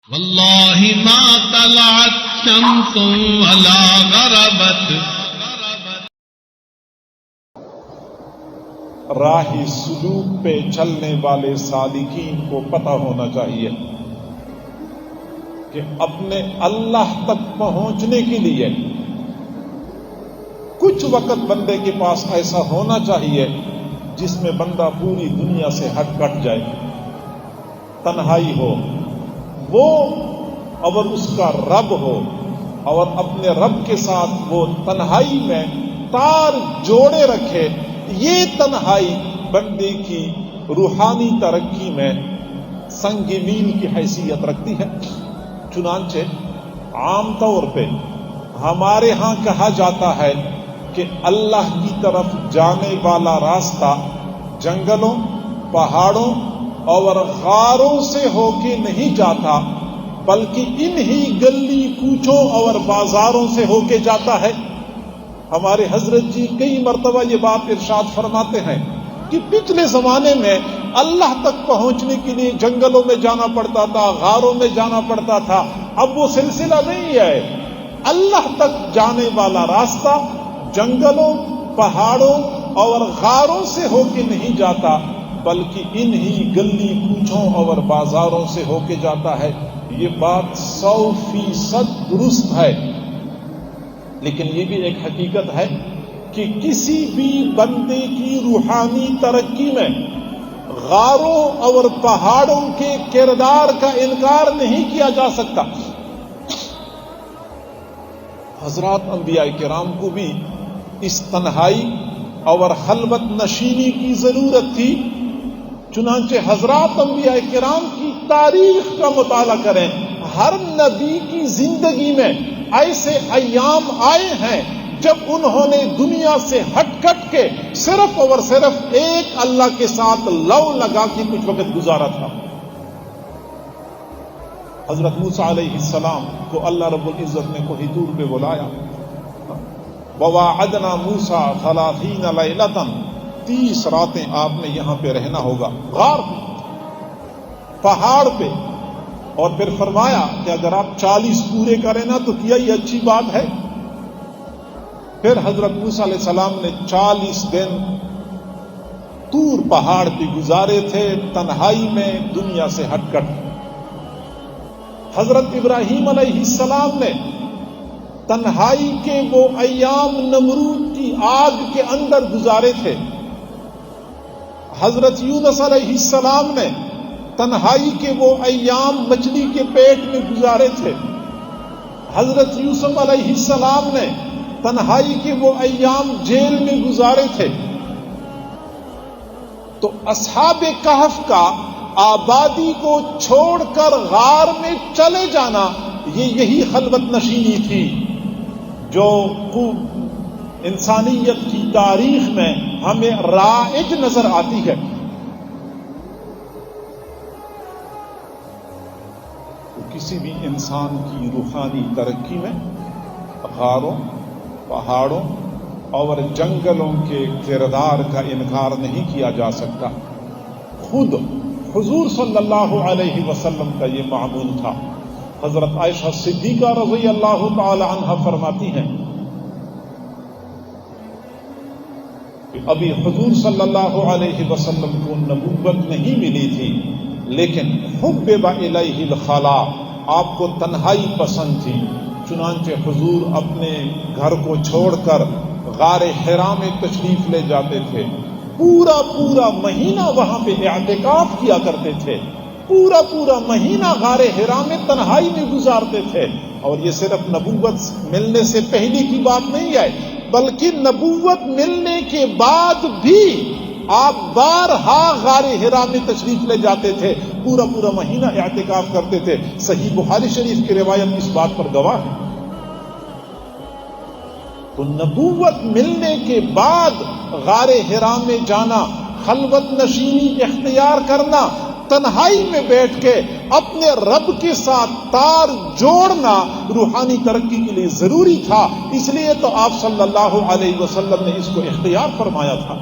واللہ ما طلعت شمس ولا غربت. راہ سلوک پہ چلنے والے سالکین کو پتہ ہونا چاہیے کہ اپنے اللہ تک پہنچنے کے لیے کچھ وقت بندے کے پاس ایسا ہونا چاہیے جس میں بندہ پوری دنیا سے ہٹ کٹ جائے. تنہائی ہو وہ اور اس کا رب ہو، اور اپنے رب کے ساتھ وہ تنہائی میں تار جوڑے رکھے. یہ تنہائی بندے کی روحانی ترقی میں سنگ میل کی حیثیت رکھتی ہے. چنانچہ عام طور پہ ہمارے ہاں کہا جاتا ہے کہ اللہ کی طرف جانے والا راستہ جنگلوں، پہاڑوں اور غاروں سے ہو کے نہیں جاتا، بلکہ انہی گلی کوچوں اور بازاروں سے ہو کے جاتا ہے. ہمارے حضرت جی کئی مرتبہ یہ بات ارشاد فرماتے ہیں کہ پچھلے زمانے میں اللہ تک پہنچنے کے لیے جنگلوں میں جانا پڑتا تھا، غاروں میں جانا پڑتا تھا. اب وہ سلسلہ نہیں ہے. اللہ تک جانے والا راستہ جنگلوں، پہاڑوں اور غاروں سے ہو کے نہیں جاتا، بلکہ انہی گلی کوچوں اور بازاروں سے ہو کے جاتا ہے. یہ بات 100% درست ہے، لیکن یہ بھی ایک حقیقت ہے کہ کسی بھی بندے کی روحانی ترقی میں غاروں اور پہاڑوں کے کردار کا انکار نہیں کیا جا سکتا. حضرات انبیاء کرام کو بھی اس تنہائی اور خلوت نشینی کی ضرورت تھی. چنانچہ حضرات انبیاء کرام کی تاریخ کا مطالعہ کریں. ہر نبی کی زندگی میں ایسے ایام آئے ہیں جب انہوں نے دنیا سے ہٹ کٹ کے صرف اور صرف ایک اللہ کے ساتھ لو لگا کے کچھ وقت گزارا تھا. حضرت موسیٰ علیہ السلام کو اللہ رب العزت نے کوہ طور پہ بلایا. وَوَاعَدْنَا مُوسَىٰ 30 لَيْلَةً 30 راتیں آپ نے یہاں پہ رہنا ہوگا، غار پہ، پہاڑ پہ. اور پھر فرمایا کہ اگر آپ 40 پورے کریں نا تو کیا یہ اچھی بات ہے. پھر حضرت موسیٰ علیہ السلام نے 40 دن طور پہاڑ پہ گزارے تھے، تنہائی میں، دنیا سے ہٹ کٹ. حضرت ابراہیم علیہ السلام نے تنہائی کے وہ ایام نمرود کی آگ کے اندر گزارے تھے. حضرت یونس علیہ السلام نے تنہائی کے وہ ایام مچھلی کے پیٹ میں گزارے تھے. حضرت یوسف علیہ السلام نے تنہائی کے وہ ایام جیل میں گزارے تھے. تو اصحاب کہف کا آبادی کو چھوڑ کر غار میں چلے جانا، یہی خلوت نشینی تھی جو انسانیت کی تاریخ میں ہمیں رائج نظر آتی ہے. کسی بھی انسان کی روحانی ترقی میں غاروں، پہاڑوں اور جنگلوں کے کردار کا انکار نہیں کیا جا سکتا. خود حضور صلی اللہ علیہ وسلم کا یہ معمول تھا. حضرت عائشہ صدیقہ رضی اللہ تعالی عنہا فرماتی ہیں کہ ابھی حضور صلی اللہ علیہ وسلم کو نبوت نہیں ملی تھی، لیکن حبب الیہ الخلا، آپ کو تنہائی پسند تھی. چنانچہ حضور اپنے گھر کو چھوڑ کر غار حرا میں تشریف لے جاتے تھے. پورا مہینہ وہاں پہ اعتکاف کیا کرتے تھے. پورا مہینہ غار حرا میں تنہائی میں گزارتے تھے. اور یہ صرف نبوت ملنے سے پہلے کی بات نہیں ہے، بلکہ نبوت ملنے کے بعد بھی آپ بارہا غار حرا میں تشریف لے جاتے تھے، پورا مہینہ اعتکاف کرتے تھے. صحیح بخاری شریف کی روایت اس بات پر گواہ ہے. تو نبوت ملنے کے بعد غار حرا میں جانا، خلوت نشینی اختیار کرنا، تنہائی میں بیٹھ کے اپنے رب کے ساتھ تار جوڑنا روحانی ترقی کے لیے ضروری تھا. اس لیے تو آپ صلی اللہ علیہ وسلم نے اس کو اختیار فرمایا تھا.